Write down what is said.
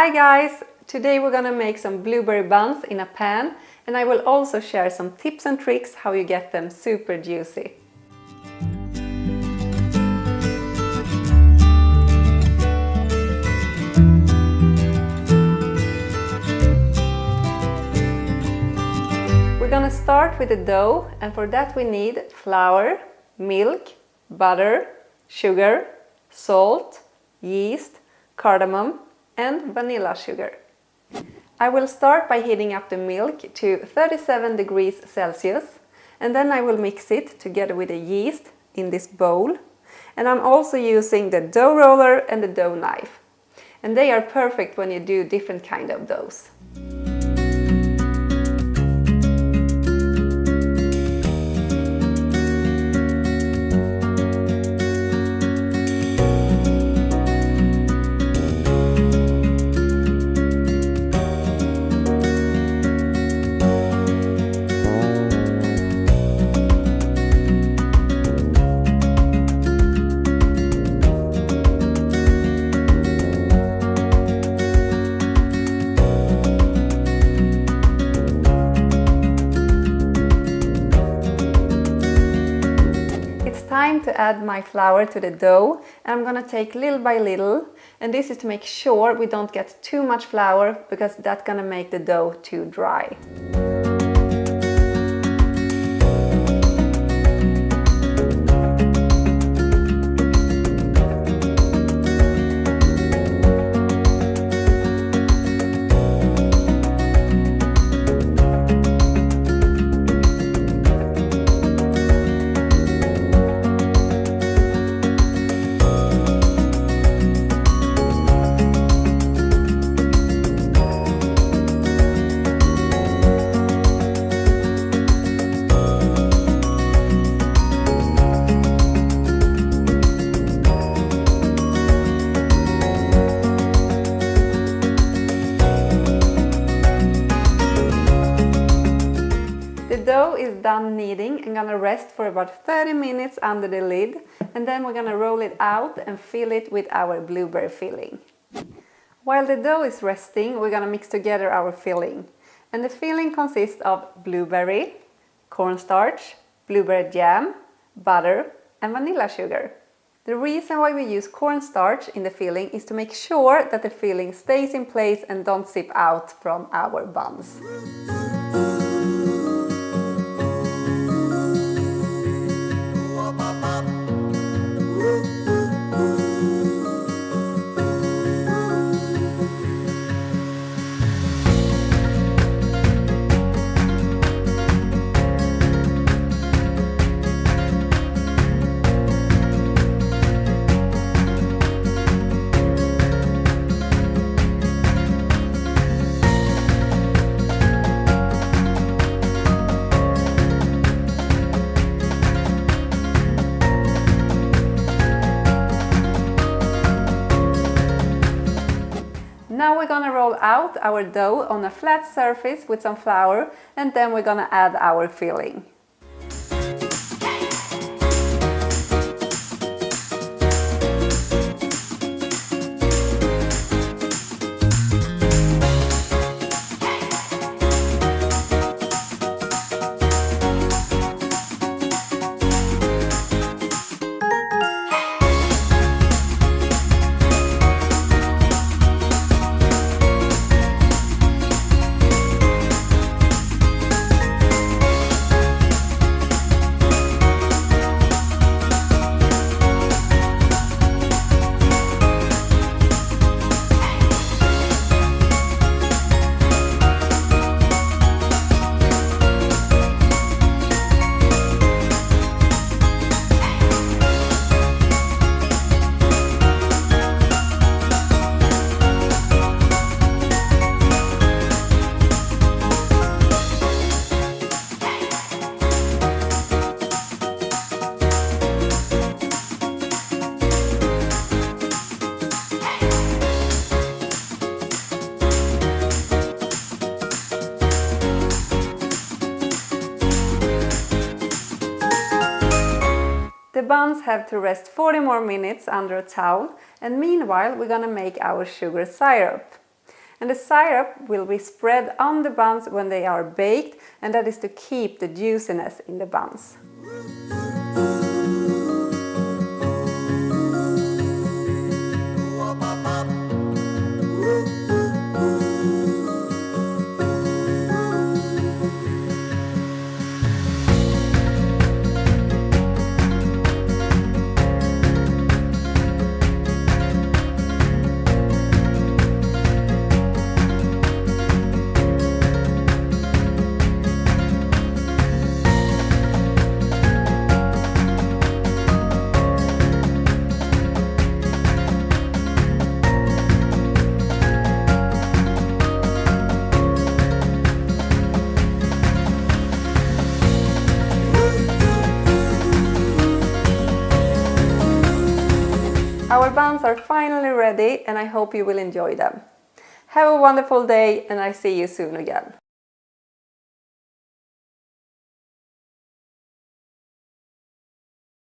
Hi guys! Today we're gonna make some blueberry buns in a pan, and I will also share some tips and tricks how you get them super juicy. We're gonna start with the dough, and for that we need flour, milk, butter, sugar, salt, yeast, cardamom, and vanilla sugar. I will start by heating up the milk to 37 degrees Celsius, and then I will mix it together with the yeast in this bowl. And I'm also using the dough roller and the dough knife. And they are perfect when you do different kind of doughs. Time to add my flour to the dough, and I'm gonna take little by little, and this is to make sure we don't get too much flour because that's gonna make the dough too dry. The dough is done kneading and gonna rest for about 30 minutes under the lid, and then we're gonna roll it out and fill it with our blueberry filling. While the dough is resting, we're gonna mix together our filling. And the filling consists of blueberry, cornstarch, blueberry jam, butter, and vanilla sugar. The reason why we use cornstarch in the filling is to make sure that the filling stays in place and don't sip out from our buns. Now we're gonna roll out our dough on a flat surface with some flour, and then we're gonna add our filling. The buns have to rest 40 more minutes under a towel, and meanwhile we're gonna make our sugar syrup. And the syrup will be spread on the buns when they are baked, and that is to keep the juiciness in the buns. Our buns are finally ready, and I hope you will enjoy them. Have a wonderful day, and I see you soon again.